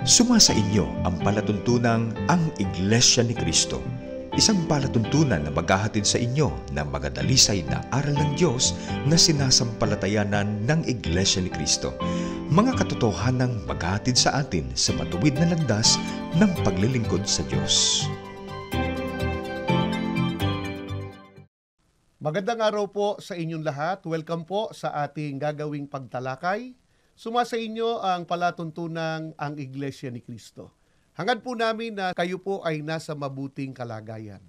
Sumasa inyo ang palatuntunang ang Iglesia ni Cristo, isang palatuntunan na maghahatid sa inyo ng magadalisay na aral ng Diyos na sinasampalatayanan ng Iglesia ni Cristo. Mga katotohanang maghahatid sa atin sa matuwid na landas ng paglilingkod sa Diyos. Magandang araw po sa inyong lahat. Welcome po sa ating gagawing pagtalakay. Sumasa inyo ang palatuntunang ang Iglesia ni Cristo. Hangad po namin na kayo po ay nasa mabuting kalagayan.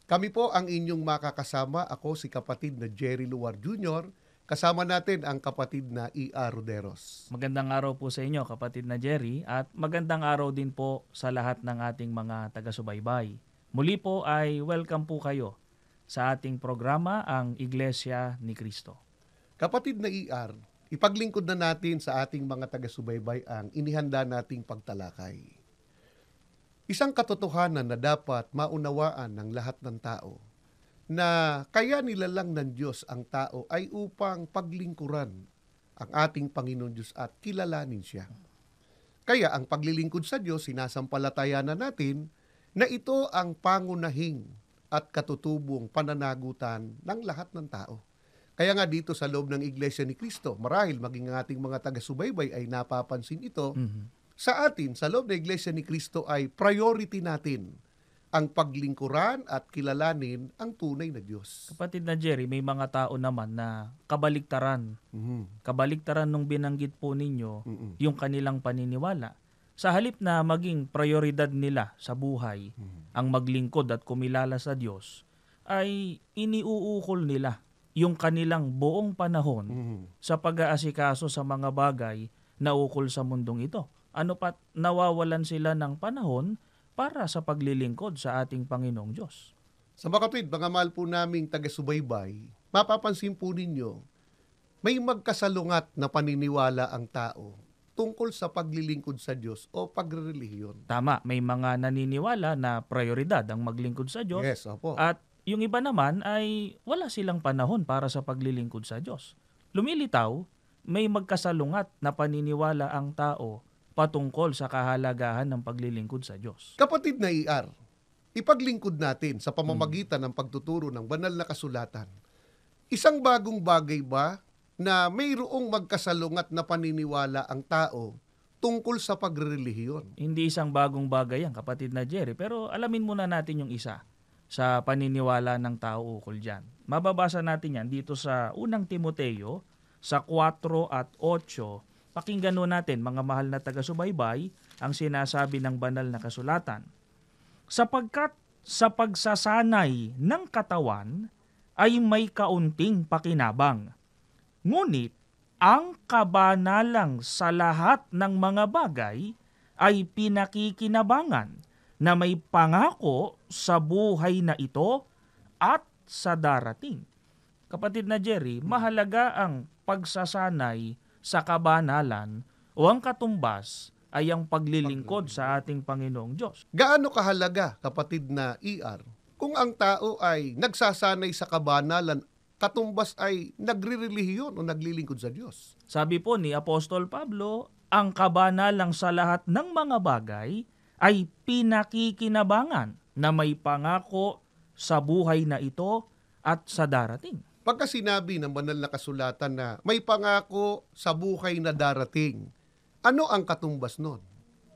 Kami po ang inyong makakasama. Ako si kapatid na Jerry Luar Jr. Kasama natin ang kapatid na E.R. Roderos. Magandang araw po sa inyo, kapatid na Jerry, at magandang araw din po sa lahat ng ating mga taga-subaybay. Muli po ay welcome po kayo sa ating programa, ang Iglesia ni Cristo. Kapatid na E.R., ipaglingkod na natin sa ating mga taga-subaybay ang inihanda nating pagtalakay. Isang katotohanan na dapat maunawaan ng lahat ng tao na kaya nilalang ng Diyos ang tao ay upang paglingkuran ang ating Panginoon Diyos at kilalanin siya. Kaya ang paglilingkod sa Diyos, sinasampalatayanan natin na ito ang pangunahing at katutubong pananagutan ng lahat ng tao. Kaya nga dito sa loob ng Iglesia ni Cristo, marahil maging ang ating mga taga-subaybay ay napapansin ito, sa atin, sa loob ng Iglesia ni Cristo ay priority natin ang paglingkuran at kilalanin ang tunay na Diyos. Kapatid na Jerry, may mga tao naman na kabaliktaran. Kabaliktaran nung binanggit po ninyo yung kanilang paniniwala. Sa halip na maging prioridad nila sa buhay ang maglingkod at kumilala sa Diyos, ay iniuukol nila yung kanilang buong panahon sa pag-aasikaso sa mga bagay na ukol sa mundong ito. Ano pat nawawalan sila ng panahon para sa paglilingkod sa ating Panginoong Diyos. Sa makatwid, mga mahal po naming taga-subaybay, mapapansin po ninyo, may magkasalungat na paniniwala ang tao tungkol sa paglilingkod sa Diyos o pagrelihiyon. Tama, may mga naniniwala na prioridad ang maglingkod sa Diyos. Yes, opo. At yung iba naman ay wala silang panahon para sa paglilingkod sa Diyos. Lumilitaw, may magkasalungat na paniniwala ang tao patungkol sa kahalagahan ng paglilingkod sa Diyos. Kapatid na E.R., ipaglingkod natin sa pamamagitan ng pagtuturo ng banal na kasulatan. Isang bagong bagay ba na mayroong magkasalungat na paniniwala ang tao tungkol sa pagrelihiyon? Hindi isang bagong bagay yan, kapatid na Jerry, pero alamin muna natin yung isa sa paniniwala ng tao ukol dyan. Mababasa natin yan dito sa unang Timoteo, sa 4 at 8. Pakinggan natin, mga mahal na taga-subaybay, ang sinasabi ng banal na kasulatan. Sapagkat sa pagsasanay ng katawan ay may kaunting pakinabang. Ngunit ang kabanalang sa lahat ng mga bagay ay pinakikinabangan na may pangako sa buhay na ito at sa darating. Kapatid na Jerry, mahalaga ang pagsasanay sa kabanalan o ang katumbas ay ang paglilingkod sa ating Panginoong Diyos. Gaano kahalaga, kapatid na E.R., kung ang tao ay nagsasanay sa kabanalan, katumbas ay nagrirelihiyon o naglilingkod sa Diyos? Sabi po ni Apostol Pablo, ang kabanalang sa lahat ng mga bagay ay pinakikinabangan na may pangako sa buhay na ito at sa darating. Pagka sinabi ng banal na kasulatan na may pangako sa buhay na darating, ano ang katumbas nun?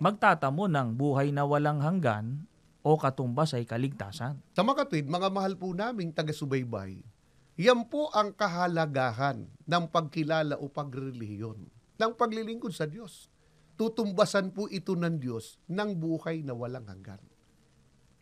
Magtatamo ng buhay na walang hanggan o katumbas ay kaligtasan. Sa makatwid, mga mahal po naming taga-subaybay, yan po ang kahalagahan ng pagkilala o pagrelihiyon, ng paglilingkod sa Diyos. Tutumbasan po ito ng Diyos ng buhay na walang hanggan.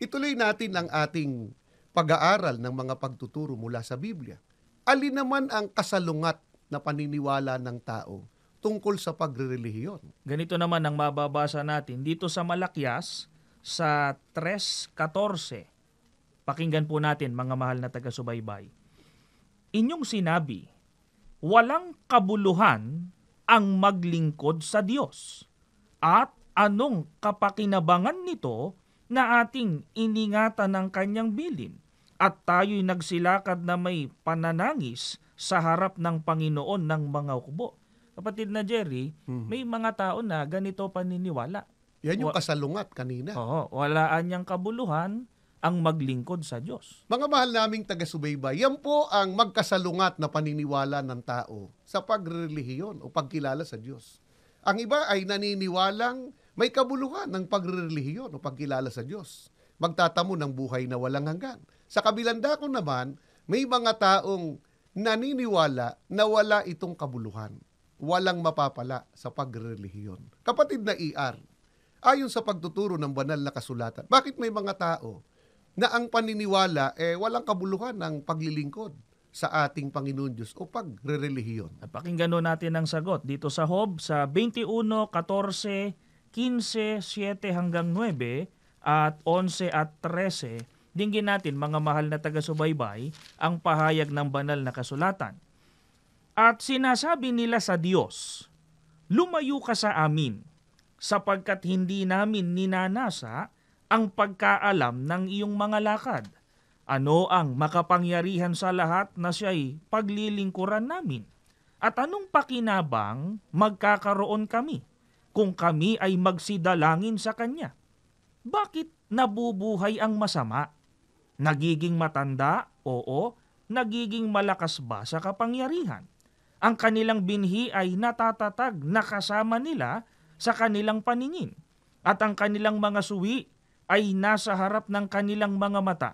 Ituloy natin ang ating pag-aaral ng mga pagtuturo mula sa Biblia. Alin naman ang kasalungat na paniniwala ng tao tungkol sa pagrelihiyon? Ganito naman ang mababasa natin dito sa Malakyas sa 3:14. Pakinggan po natin, mga mahal na taga-subaybay. Inyong sinabi, walang kabuluhan ang maglingkod sa Diyos. At anong kapakinabangan nito na ating iningatan ng kanyang bilin at tayo'y nagsilakad na may pananangis sa harap ng Panginoon ng mga hukbo. Kapatid na Jerry, may mga tao na ganito paniniwala. Yan yung kasalungat kanina. Oo, walaan niyang kabuluhan ang maglingkod sa Diyos. Mga mahal naming taga-subaybay, yan po ang magkasalungat na paniniwala ng tao sa pagrelihiyon o pagkilala sa Diyos. Ang iba ay naniniwalang may kabuluhan ng pagrelihiyon o pagkilala sa Diyos. Magtatamo ng buhay na walang hanggan. Sa kabilang dako naman, may mga taong naniniwala na wala itong kabuluhan. Walang mapapala sa pagrelihiyon. Kapatid na ER, ayon sa pagtuturo ng banal na kasulatan, bakit may mga tao na ang paniniwala walang kabuluhan ng paglilingkod sa ating Panginoon Diyos o pagrelihiyon? At pakinggan natin ang sagot dito sa Job sa 21, 14, 15, 7 hanggang 9 at 11 at 13. Dinggin natin mga mahal na taga-subaybay ang pahayag ng banal na kasulatan. At sinasabi nila sa Diyos, lumayo ka sa amin, sapagkat hindi namin ninanasa ang pagkaalam ng iyong mga lakad. Ano ang makapangyarihan sa lahat na siya'y paglilingkuran namin? At anong pakinabang magkakaroon kami kung kami ay magsidalangin sa Kanya? Bakit nabubuhay ang masama? Nagiging matanda? Oo. Nagiging malakas ba sa kapangyarihan? Ang kanilang binhi ay natatatag na kasama nila sa kanilang paningin. At ang kanilang mga suwi ay nasa harap ng kanilang mga mata.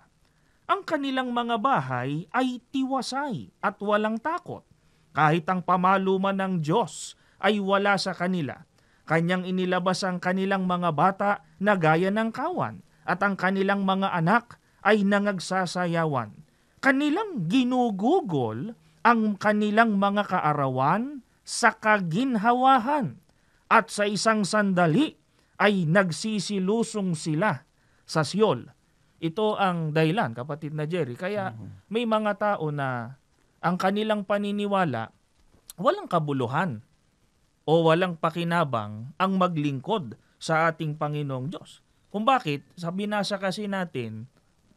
Ang kanilang mga bahay ay tiwasay at walang takot. Kahit ang pamaluman ng Diyos ay wala sa kanila. Kanyang inilabas ang kanilang mga bata na gaya ng kawan, at ang kanilang mga anak ay nangagsasayawan. Kanilang ginugugol ang kanilang mga kaarawan sa kaginhawahan, at sa isang sandali ay nagsisilusong sila sa Siyol. Ito ang dahilan, kapatid na Jerry. Kaya may mga tao na ang kanilang paniniwala walang kabuluhan o walang pakinabang ang maglingkod sa ating Panginoong Diyos. Kung bakit, sa binasa kasi natin,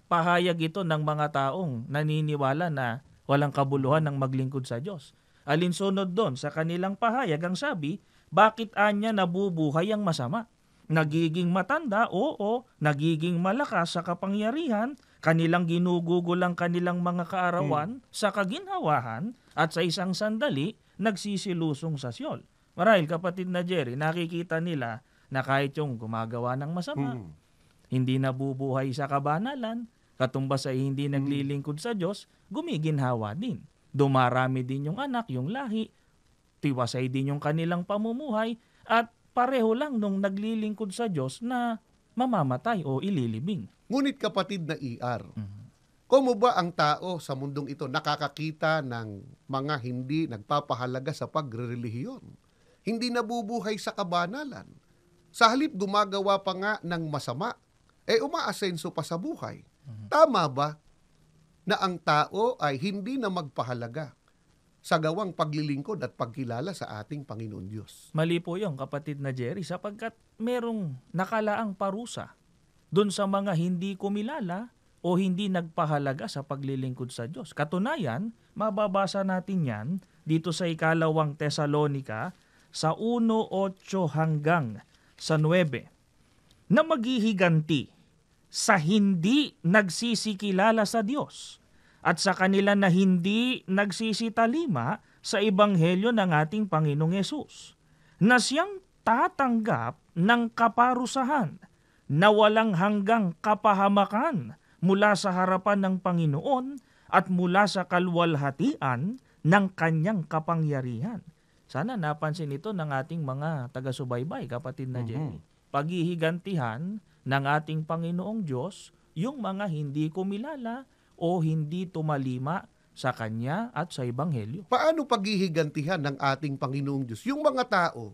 pahayag ito ng mga taong naniniwala na walang kabuluhan ng maglingkod sa Diyos. Alinsunod doon sa kanilang pahayag ang sabi, bakit anya nabubuhay ang masama? Nagiging matanda, oo, nagiging malakas sa kapangyarihan, kanilang ginugugol ang kanilang mga kaarawan sa kaginhawahan, at sa isang sandali, nagsisilusong sa Siyol. Marahil, kapatid na Jerry, nakikita nila na kahit yung gumagawa ng masama, hindi nabubuhay sa kabanalan, katumbas ay hindi naglilingkod sa Diyos, gumiginhawa din. Dumarami din yung anak, yung lahi, tiwasay din yung kanilang pamumuhay, at pareho lang nung naglilingkod sa Diyos na mamamatay o ililibing. Ngunit kapatid na ER, kung ba ang tao sa mundong ito nakakakita ng mga hindi nagpapahalaga sa pagrelihiyon? Hindi nabubuhay sa kabanalan. Sa halip gumagawa pa nga ng masama, umaasenso pa sa buhay. Tama ba na ang tao ay hindi na magpahalaga sa gawang paglilingkod at pagkilala sa ating Panginoon Diyos? Mali po yung kapatid na Jerry, sapagkat merong nakalaang parusa dun sa mga hindi kumilala o hindi nagpahalaga sa paglilingkod sa Diyos. Katunayan, mababasa natin yan dito sa 2 Tesalonica sa 1:8 hanggang sa 9, na maghihiganti sa hindi nagsisikilala sa Diyos at sa kanila na hindi nagsisitalima sa ebanghelyo ng ating Panginoong Yesus, na siyang tatanggap ng kaparusahan na walang hanggang kapahamakan mula sa harapan ng Panginoon at mula sa kalwalhatian ng kanyang kapangyarihan. Sana napansin ito ng ating mga taga-subaybay, kapatid na Jenny. Paghihigantihan ng ating Panginoong Diyos yung mga hindi kumilala o hindi tumalima sa Kanya at sa Ebanghelyo. Paano paghihigantihan ng ating Panginoong Diyos yung mga tao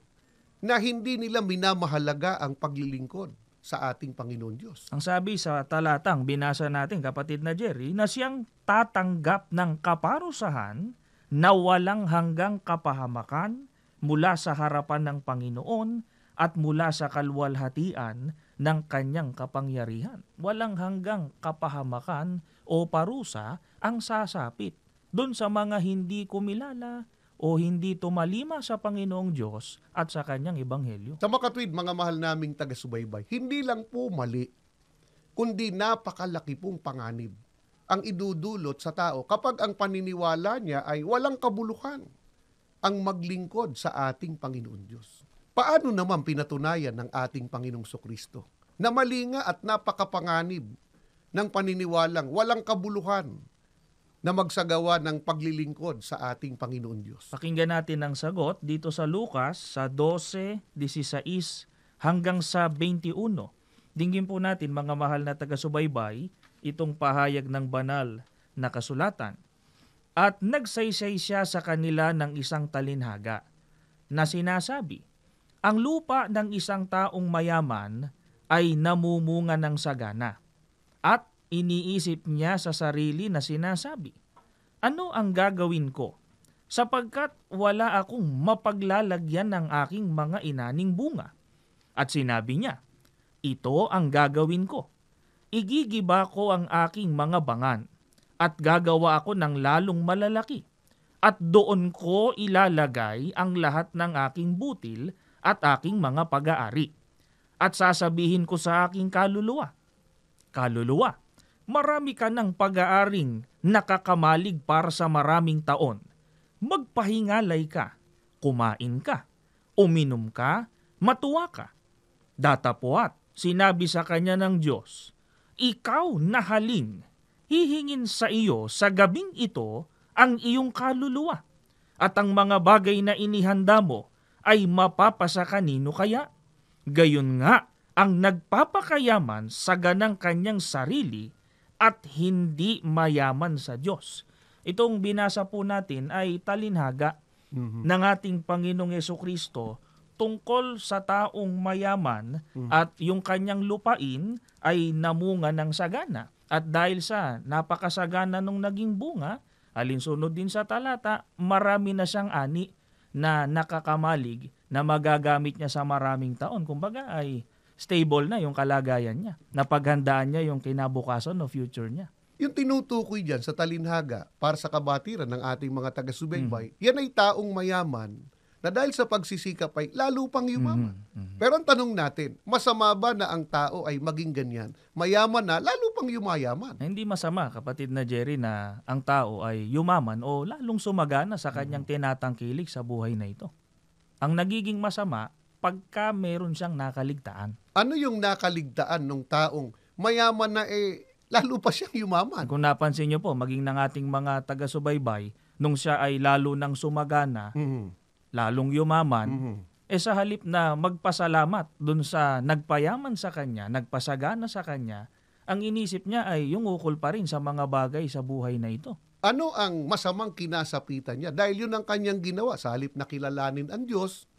na hindi nila minamahalaga ang paglilingkod sa ating Panginoon Diyos? Ang sabi sa talatang binasa natin, kapatid na Jerry, na siyang tatanggap ng kaparusahan na walang hanggang kapahamakan mula sa harapan ng Panginoon at mula sa kalwalhatian ng kanyang kapangyarihan. Walang hanggang kapahamakan o parusa ang sasapit doon sa mga hindi kumilala o hindi tumalima sa Panginoong Diyos at sa kanyang ebanghelyo. Sa makatwid, mga mahal naming taga-subaybay, hindi lang po mali, kundi napakalaki pong panganib ang idudulot sa tao kapag ang paniniwala niya ay walang kabuluhan ang maglingkod sa ating Panginoon Diyos. Paano naman pinatunayan ng ating Panginoong Kristo na mali nga at napakapanganib ng paniniwalang walang kabuluhan na magsagawa ng paglilingkod sa ating Panginoon Diyos? Pakinggan natin ang sagot dito sa Lucas sa 12:16 hanggang sa 21. Dinggin po natin, mga mahal na taga-subaybay, itong pahayag ng banal na kasulatan. At nagsaysay siya sa kanila ng isang talinhaga na sinasabi, ang lupa ng isang taong mayaman ay namumunga ng sagana. At iniisip niya sa sarili na sinasabi, ano ang gagawin ko? Sapagkat wala akong mapaglalagyan ng aking mga inaning bunga. At sinabi niya, ito ang gagawin ko. Igigiba ko ang aking mga bangan at gagawa ako ng lalong malalaki. At doon ko ilalagay ang lahat ng aking butil at aking mga pag-aari. At sasabihin ko sa aking kaluluwa, kaluluwa, marami ka ng pag-aaring nakakamalig para sa maraming taon. Magpahingalay ka, kumain ka, uminom ka, matuwa ka. Datapwat, sinabi sa kanya ng Diyos, ikaw na haling, hihingin sa iyo sa gabing ito ang iyong kaluluwa. At ang mga bagay na inihanda mo ay mapapasa kanino kaya? Gayon nga, ang nagpapakayaman sa ganang kanyang sarili at hindi mayaman sa Diyos. Itong binasa po natin ay talinhaga ng ating Panginoong Jesucristo tungkol sa taong mayaman at yung kanyang lupain ay namunga ng sagana. At dahil sa napakasagana nung naging bunga, alinsunod din sa talata, marami na siyang ani na nakakamalig na magagamit niya sa maraming taon. Kumbaga ay stable na yung kalagayan niya. Napaghandaan niya yung kinabukasan o future niya. Yung tinutukoy dyan sa talinhaga para sa kabatiran ng ating mga taga-subaybay, yan ay taong mayaman na dahil sa pagsisikap ay lalo pang yumaman. Pero ang tanong natin, masama ba na ang tao ay maging ganyan? Mayaman na, lalo pang yumayaman. Hindi masama, kapatid na Jerry, na ang tao ay yumaman o lalong sumagana sa kanyang tinatangkilik sa buhay na ito. Ang nagiging masama, pagka meron siyang nakaligtaan. Ano yung nakaligtaan ng taong mayaman na lalo pa siyang yumaman? Kung napansin niyo po, maging ng ating mga taga-subaybay, nung siya ay lalo nang sumagana, lalong yumaman, sa halip na magpasalamat dun sa nagpayaman sa kanya, nagpasagana sa kanya, ang inisip niya ay yung ukol pa rin sa mga bagay sa buhay na ito. Ano ang masamang kinasapitan niya? Dahil yun ang kanyang ginawa. Sa halip na kilalanin ang Diyos,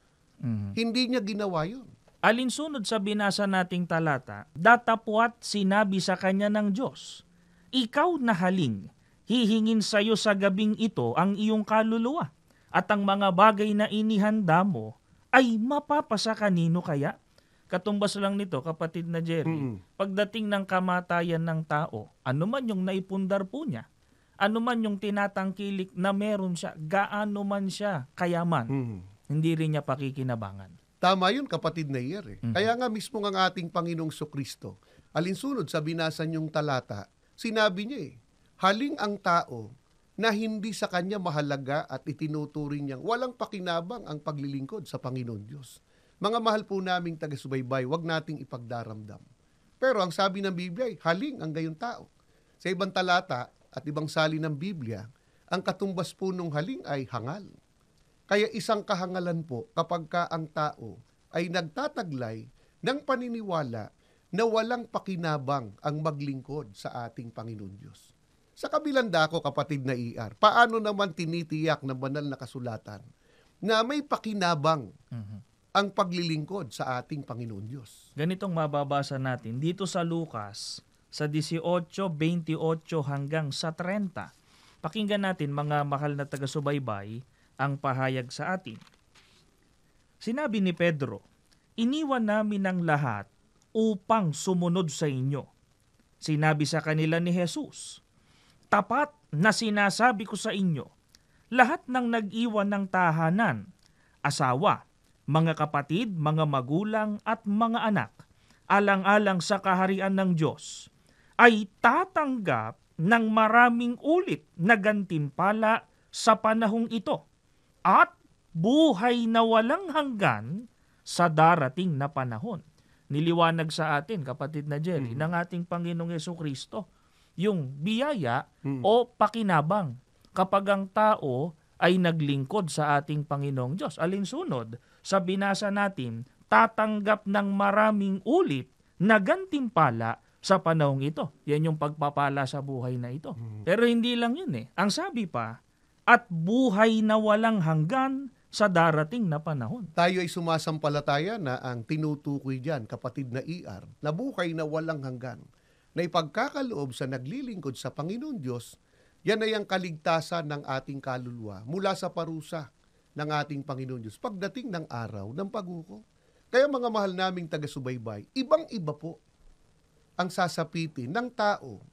hindi niya ginawa yun. Alinsunod sa binasa nating talata, datapwat sinabi sa kanya ng Diyos, ikaw na haling, hihingin sa iyo sa gabing ito ang iyong kaluluwa, at ang mga bagay na inihanda mo ay mapapasa kanino kaya? Katumbas lang nito, kapatid na Jerry, pagdating ng kamatayan ng tao, ano man yung naipundar po niya, ano man yung tinatangkilik na meron siya, gaano man siya kayaman, hindi rin niya pakikinabangan. Tama yun, kapatid na Iyer. Kaya nga mismo ang ating Panginoong Kristo, alinsunod sa binasa niyong talata, sinabi niya haling ang tao na hindi sa kanya mahalaga at itinuturing niyang walang pakinabang ang paglilingkod sa Panginoon Diyos. Mga mahal po naming taga-subaybay, wag nating ipagdaramdam. Pero ang sabi ng Biblia ay haling ang gayon tao. Sa ibang talata at ibang sali ng Biblia, ang katumbas po nung haling ay hangal. Kaya isang kahangalan po kapag ka ang tao ay nagtataglay ng paniniwala na walang pakinabang ang maglingkod sa ating Panginoon Diyos. Sa kabilang dako, kapatid na IR, paano naman tinitiyak ng banal na kasulatan na may pakinabang ang paglilingkod sa ating Panginoon Diyos? Ganitong mababasa natin dito sa Lucas sa 18:28 hanggang sa 30. Pakinggan natin, mga mahal na taga-subaybay, ang pahayag sa atin. Sinabi ni Pedro, iniwan namin ang lahat upang sumunod sa inyo. Sinabi sa kanila ni Jesus, tapat na sinasabi ko sa inyo, lahat ng nag-iwan ng tahanan, asawa, mga kapatid, mga magulang at mga anak, alang-alang sa kaharian ng Diyos, ay tatanggap ng maraming ulit na gantimpala sa panahong ito at buhay na walang hanggan sa darating na panahon. Niliwanag sa atin, kapatid na Jerry, ng ating Panginoong Jesucristo, yung biyaya o pakinabang kapag ang tao ay naglingkod sa ating Panginoong Diyos. Alinsunod, sa binasa natin, tatanggap ng maraming ulit na gantimpala sa panahong ito. Yan yung pagpapala sa buhay na ito. Pero hindi lang yun eh. Ang sabi pa, at buhay na walang hanggan sa darating na panahon. Tayo ay sumasampalataya na ang tinutukoy diyan, kapatid na ER, na buhay na walang hanggan, na ipagkakaloob sa naglilingkod sa Panginoon Diyos, yan ay ang kaligtasan ng ating kaluluwa mula sa parusa ng ating Panginoon Diyos pagdating ng araw ng paghukom. Kaya mga mahal naming taga-subaybay, ibang-iba po ang sasapitin ng tao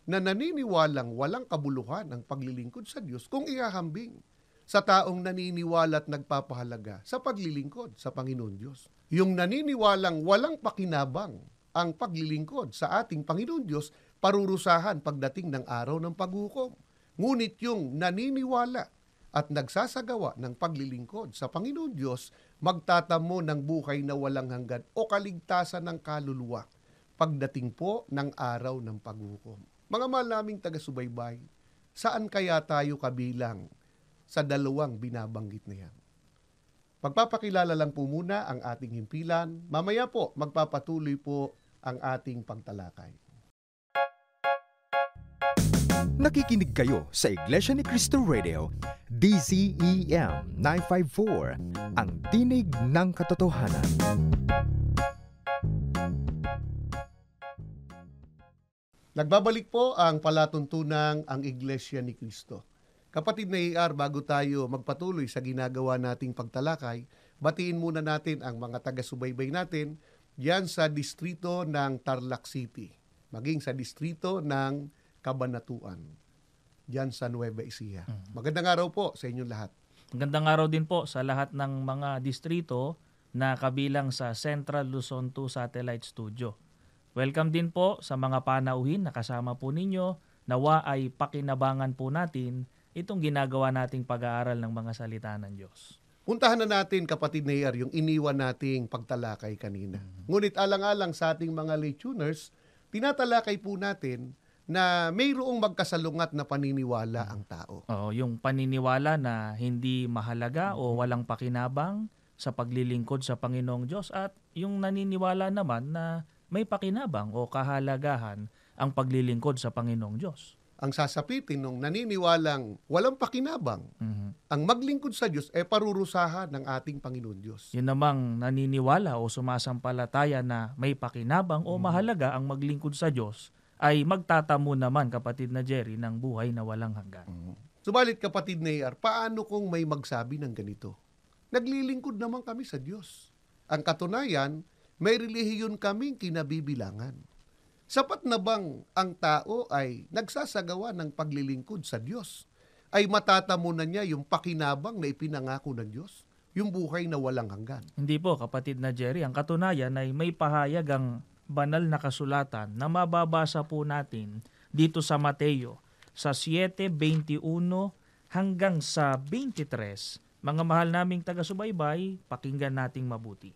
na naniniwalang walang kabuluhan ang paglilingkod sa Diyos kung ihahambing sa taong naniniwala at nagpapahalaga sa paglilingkod sa Panginoon Diyos. Yung naniniwalang walang pakinabang ang paglilingkod sa ating Panginoon Diyos, parurusahan pagdating ng araw ng paghukom. Ngunit yung naniniwala at nagsasagawa ng paglilingkod sa Panginoon Diyos, magtatamo ng buhay na walang hanggan o kaligtasan ng kaluluwa pagdating po ng araw ng paghukom. Mga mahal naming taga-subaybay, saan kaya tayo kabilang sa dalawang binabanggit na yan? Magpapakilala lang po muna ang ating himpilan. Mamaya po, magpapatuloy po ang ating pagtalakay. Nakikinig kayo sa Iglesia ni Cristo Radio, DZEM 954, ang tinig ng katotohanan. Nagbabalik po ang palatuntunang ang Iglesia ni Cristo. Kapatid na ER, bago tayo magpatuloy sa ginagawa nating pagtalakay, batiin muna natin ang mga taga-subaybay natin diyan sa distrito ng Tarlac City, maging sa distrito ng Cabanatuan, diyan sa Nueva Ecija. Magandang araw po sa inyong lahat. Magandang araw din po sa lahat ng mga distrito na kabilang sa Central Luzon 2 Satellite Studio. Welcome din po sa mga panauhin na kasama po ninyo. Nawa ay pakinabangan po natin itong ginagawa nating pag-aaral ng mga salita ng Diyos. Puntahan na natin, kapatid na ER, yung iniwan nating pagtalakay kanina. Ngunit alang-alang sa ating mga lay tuners, tinatalakay po natin na mayroong magkasalungat na paniniwala ang tao. Oo, yung paniniwala na hindi mahalaga o walang pakinabang sa paglilingkod sa Panginoong Diyos at yung naniniwala naman na may pakinabang o kahalagahan ang paglilingkod sa Panginoong Diyos. Ang sasapitin nung naniniwalang walang pakinabang ang maglingkod sa Diyos parurusahan ng ating Panginoon Diyos. Yun namang naniniwala o sumasampalataya na may pakinabang o mahalaga ang maglingkod sa Diyos ay magtatamo naman, kapatid na Jerry, ng buhay na walang hanggan. Subalit, kapatid na ER, paano kung may magsabi ng ganito? Naglilingkod naman kami sa Diyos. Ang katunayan, may relihiyon kaming kinabibilangan. Sapat na bang ang tao ay nagsasagawa ng paglilingkod sa Diyos ay matatamo na niya yung pakinabang na ipinangako ng Diyos? Yung buhay na walang hanggan? Hindi po, kapatid na Jerry. Ang katunayan ay may pahayag ang banal na kasulatan na mababasa po natin dito sa Mateo sa 7:21 hanggang sa 23. Mga mahal naming taga-subaybay, pakinggan nating mabuti.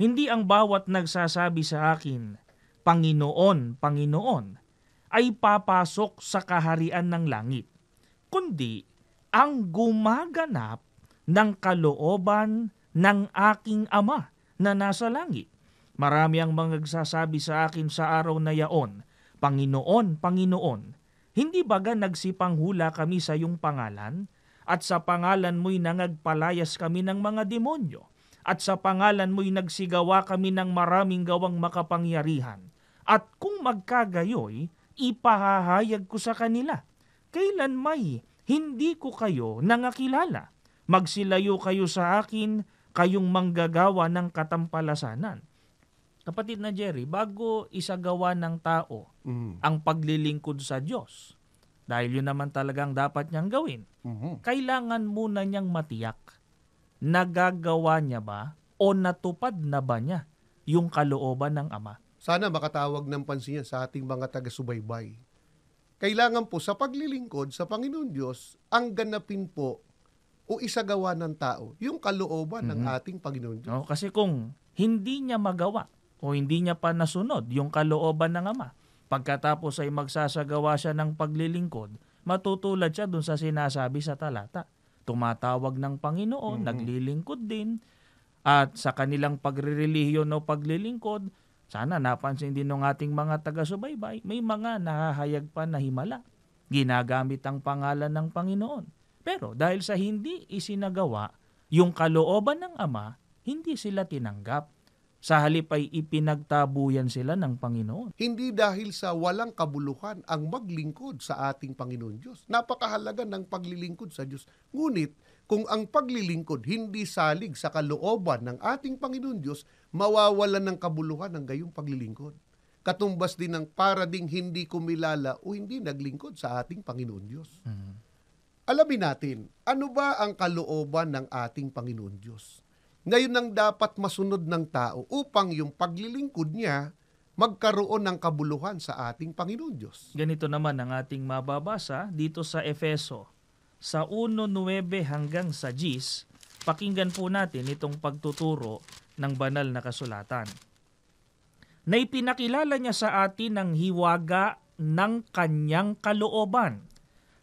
Hindi ang bawat nagsasabi sa akin, Panginoon, Panginoon, ay papasok sa kaharian ng langit, kundi ang gumaganap ng kalooban ng aking Ama na nasa langit. Marami ang mga nagsasabi sa akin sa araw na yaon, Panginoon, Panginoon, hindi baga nagsipanghula kami sa iyong pangalan? At sa pangalan mo'y nangagpalayas kami ng mga demonyo? At sa pangalan mo'y nagsigawa kami ng maraming gawang makapangyarihan? At kung magkagayoy, ipahahayag ko sa kanila, kailan may hindi ko kayo nangakilala? Magsilayo kayo sa akin, kayong manggagawa ng katampalasanan. Kapatid na Jerry, bago isagawa ng tao ang paglilingkod sa Diyos, dahil yun naman talagang dapat niyang gawin, kailangan muna niyang matiyak nagagawa niya ba o natupad na ba niya yung kalooban ng Ama. Sana makatawag ng pansin yan sa ating mga taga-subaybay. Kailangan po sa paglilingkod sa Panginoon Diyos, ang ganapin po o isagawa ng tao yung kalooban ng ating Panginoon Diyos. No, kasi kung hindi niya magawa o hindi niya pa nasunod yung kalooban ng Ama, pagkatapos ay magsasagawa siya ng paglilingkod, matutulad siya dun sa sinasabi sa talata. Tumatawag ng Panginoon, naglilingkod din, at sa kanilang pagrirelihiyon o paglilingkod, sana napansin din ng ating mga taga-subaybay, may mga nahahayag pa na himala. Ginagamit ang pangalan ng Panginoon. Pero dahil sa hindi isinagawa yung kalooban ng Ama, hindi sila tinanggap. Sa halip ay ipinagtabuyan sila ng Panginoon. Hindi dahil sa walang kabuluhan ang maglingkod sa ating Panginoon Diyos. Napakahalaga ng paglilingkod sa Diyos. Ngunit, kung ang paglilingkod hindi salig sa kalooban ng ating Panginoon Diyos, mawawalan ng kabuluhan ang gayong paglilingkod. Katumbas din ng para ding hindi kumilala o hindi naglingkod sa ating Panginoon Diyos. Alamin natin, ano ba ang kalooban ng ating Panginoon Diyos? Ngayon ang dapat masunod ng tao upang yung paglilingkod niya magkaroon ng kabuluhan sa ating Panginoon Diyos. Ganito naman ang ating mababasa dito sa Efeso. Sa 1:9 hanggang sa 10, pakinggan po natin itong pagtuturo ng banal na kasulatan. Na ipinakilala niya sa atin ang hiwaga ng kanyang kalooban,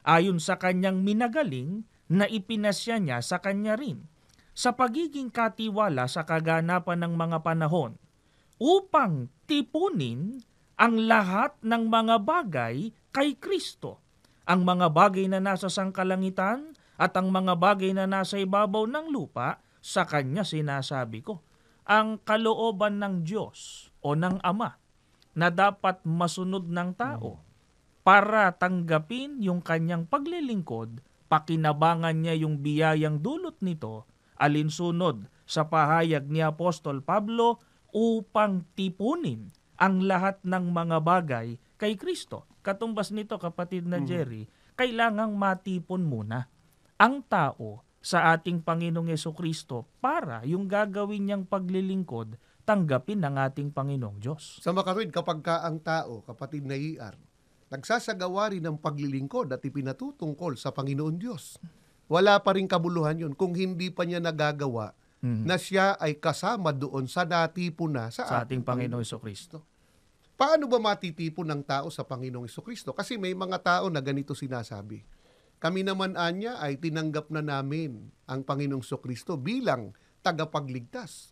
ayon sa kanyang minagaling na ipinasya niya sa kanya rin, sa pagiging katiwala sa kaganapan ng mga panahon, upang tipunin ang lahat ng mga bagay kay Kristo, ang mga bagay na nasa sangkalangitan at ang mga bagay na nasa ibabaw ng lupa, sa kanya sinasabi ko. Ang kalooban ng Diyos o ng Ama na dapat masunod ng tao para tanggapin yung kanyang paglilingkod, pakinabangan niya yung biyayang dulot nito, alinsunod sa pahayag ni Apostol Pablo, upang tipunin ang lahat ng mga bagay kay Kristo. Katumbas nito, kapatid na Jerry, kailangang matipon muna ang tao sa ating Panginoong Jesucristo para yung gagawin niyang paglilingkod, tanggapin ng ating Panginoong Diyos. Sa makatuwid, kapag ka ang tao, kapatid na IR, nagsasagawa rin ng paglilingkod at ipinatutungkol sa Panginoon Diyos, wala pa rin kabuluhan yun kung hindi pa niya nagagawa na siya ay kasama doon sa natipon na sa ating Panginoong Jesucristo. Paano ba matitipon ng tao sa Panginoong Jesucristo? Kasi may mga tao na ganito sinasabi. Kami naman, anya, ay tinanggap na namin ang Panginoong Jesucristo bilang tagapagligtas.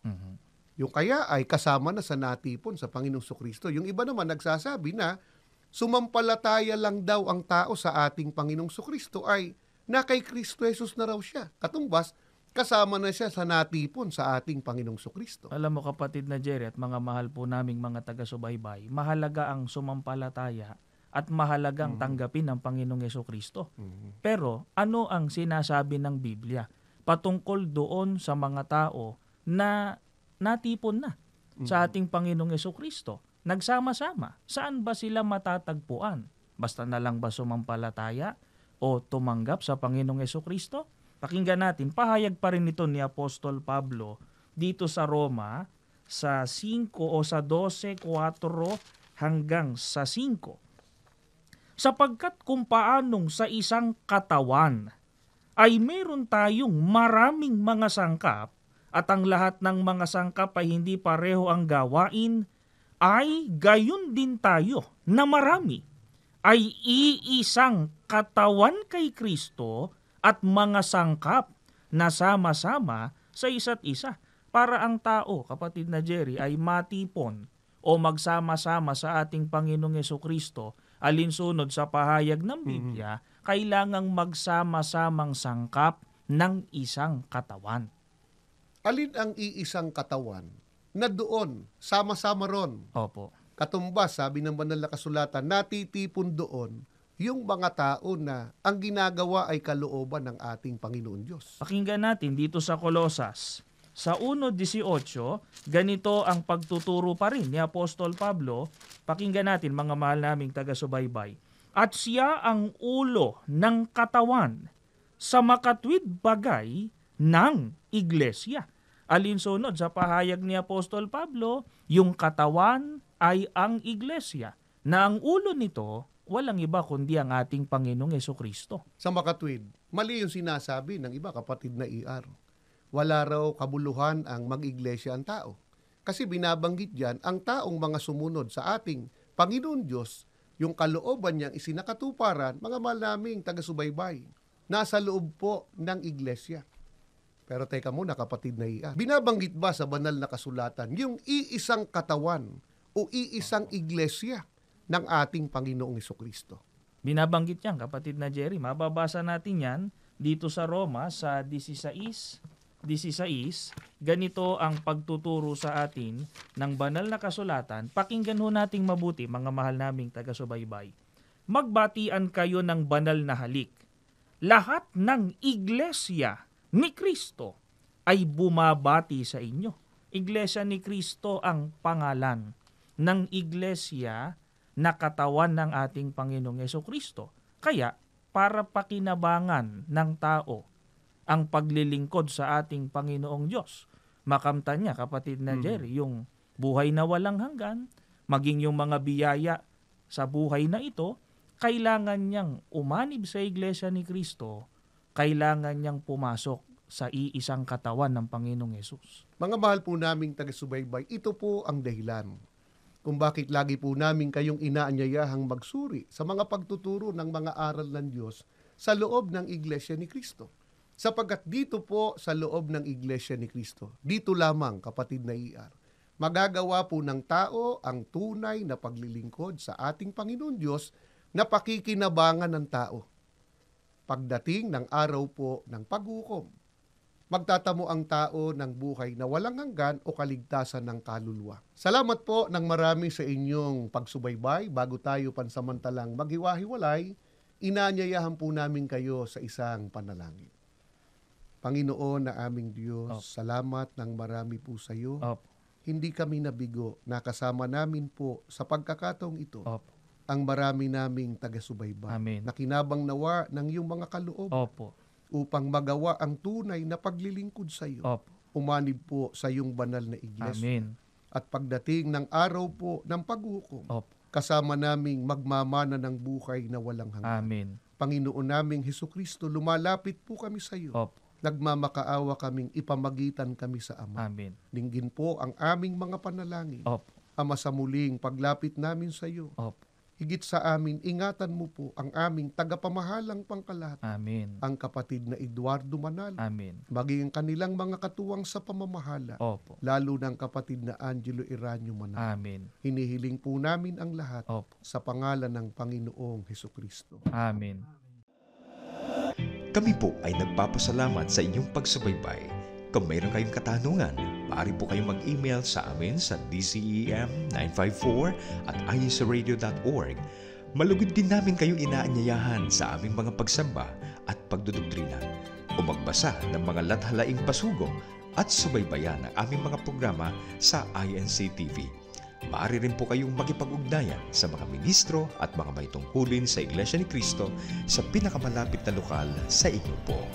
Yung kaya ay kasama na sa natipon sa Panginoong Jesucristo. Yung iba naman nagsasabi na sumampalataya lang daw ang tao sa ating Panginoong Jesucristo ay na kay Kristo Jesus na raw siya. Katumbas, kasama na siya sa natipon sa ating Panginoong Jesucristo. Alam mo, kapatid na Jerry at mga mahal po naming mga taga-subaybay, mahalaga ang sumampalataya at mahalagang tanggapin ang Panginoong Jesucristo. Pero ano ang sinasabi ng Biblia patungkol doon sa mga tao na natipon na sa ating Panginoong Jesucristo? Nagsama-sama. Saan ba sila matatagpuan? Basta na lang ba sumampalataya o tumanggap sa Panginoong Jesucristo? Pakinggan natin, pahayag pa rin ito ni Apostol Pablo dito sa Roma sa 5 o sa 12:4 hanggang sa 5. Sapagkat kung paanong sa isang katawan ay meron tayong maraming mga sangkap at ang lahat ng mga sangkap ay hindi pareho ang gawain, ay gayon din tayo na marami ay iisang katawan kay Kristo at mga sangkap na sama-sama sa isa't isa, para ang tao, kapatid na Jerry, ay matipon o magsama-sama sa ating Panginoong Jesucristo alinsunod sa pahayag ng Biblia, kailangang magsama-samang sangkap ng isang katawan. Alin ang iisang katawan na doon, sama-sama ron? Opo. Katumbas, sabi ng banal na kasulatan, natitipon doon yung mga tao na ang ginagawa ay kalooban ng ating Panginoon Diyos. Pakinggan natin dito sa Kolosas. Sa 1:18, ganito ang pagtuturo pa rin ni Apostol Pablo. Pakinggan natin, mga mahal naming taga-subaybay. at siya ang ulo ng katawan sa makatwid bagay ng iglesia. Alinsunod sa pahayag ni Apostol Pablo, yung katawan ay ang iglesia, na ang ulo nito walang iba kundi ang ating Panginoong Hesukristo. Sa makatwid, mali yung sinasabi ng iba, kapatid na ER. Wala raw kabuluhan ang mag-iglesia ang tao. Kasi binabanggit diyan ang taong mga sumunod sa ating Panginoon Diyos, yung kalooban niyang isinakatuparan, mga mahal naming taga-subaybay, nasa loob po ng iglesia. Pero teka muna, kapatid na ER. Binabanggit ba sa banal na kasulatan yung iisang katawan o iisang iglesia ng ating Panginoong Hesukristo? Binabanggit yan, kapatid na Jerry. Mababasa natin yan dito sa Roma sa 16, ganito ang pagtuturo sa atin ng banal na kasulatan. Pakinggan ho nating mabuti, mga mahal naming taga-subaybay. Magbatian kayo ng banal na halik. Lahat ng iglesia ni Kristo ay bumabati sa inyo. Iglesia ni Kristo ang pangalan ng iglesia na katawan ng ating Panginoong Hesukristo. Kaya, para pakinabangan ng tao ang paglilingkod sa ating Panginoong Diyos, makamtan niya, kapatid na Jerry, yung buhay na walang hanggan, maging yung mga biyaya sa buhay na ito, kailangan niyang umanib sa iglesia ni Kristo, kailangan niyang pumasok sa iisang katawan ng Panginoong Hesus. Mga mahal po naming taga-subaybay, ito po ang dahilan kung bakit lagi po namin kayong inaanyayahang magsuri sa mga pagtuturo ng mga aral ng Diyos sa loob ng Iglesia ni Kristo. Sapagkat dito po sa loob ng Iglesia ni Kristo, dito lamang, kapatid na ER, magagawa po ng tao ang tunay na paglilingkod sa ating Panginoon Diyos na pakikinabangan ng tao. Pagdating ng araw po ng paghukom, magtatamo ang tao ng buhay na walang hanggan o kaligtasan ng kaluluwa. Salamat po ng marami sa inyong pagsubaybay. Bago tayo pansamantalang maghiwa-hiwalay, inanyayahan po namin kayo sa isang panalangin. Panginoon na aming Diyos, salamat ng marami po sa iyo. Hindi kami nabigo, nakasama namin po sa pagkakataong ito ang marami naming taga-subaybay. Amen. Nakinabang nawa ng iyong mga kaloob upang magawa ang tunay na paglilingkod sa iyo. Umanib po sa iyong banal na iglesia. Amen. At pagdating ng araw po ng paghukom, kasama naming magmamana ng buhay na walang hanggan. Amen. Panginoon naming Hesukristo, lumalapit po kami sa iyo. Nagmamakaawa kaming ipamagitan kami sa Ama. Amen. Dinggin po ang aming mga panalangin. Ama, sa muling paglapit namin sa iyo. Higit sa amin, ingatan mo po ang aming tagapamahalang pangkalahatan. Amen. Ang kapatid na Eduardo Manalo. Amen. Maging ang kanilang mga katuwang sa pamamahala. Lalo ng kapatid na Angelo Iranio Manalo. Amen. Hinihiling po namin ang lahat sa pangalan ng Panginoong Hesukristo. Amen. Kami po ay nagpapasalamat sa inyong pagsubaybay. Kung mayroon kayong katanungan, maaari po kayong mag-email sa amin sa dcem954@isaradio.org. Malugod din namin kayong inaanyayahan sa aming mga pagsamba at pagdudoktrina o magbasa ng mga lathalaing pasugong at subaybayan ang aming mga programa sa INC TV. Maaari rin po kayong makipag-ugnayan sa mga ministro at mga may tungkulin sa Iglesia ni Cristo sa pinakamalapit na lokal sa inyong pook.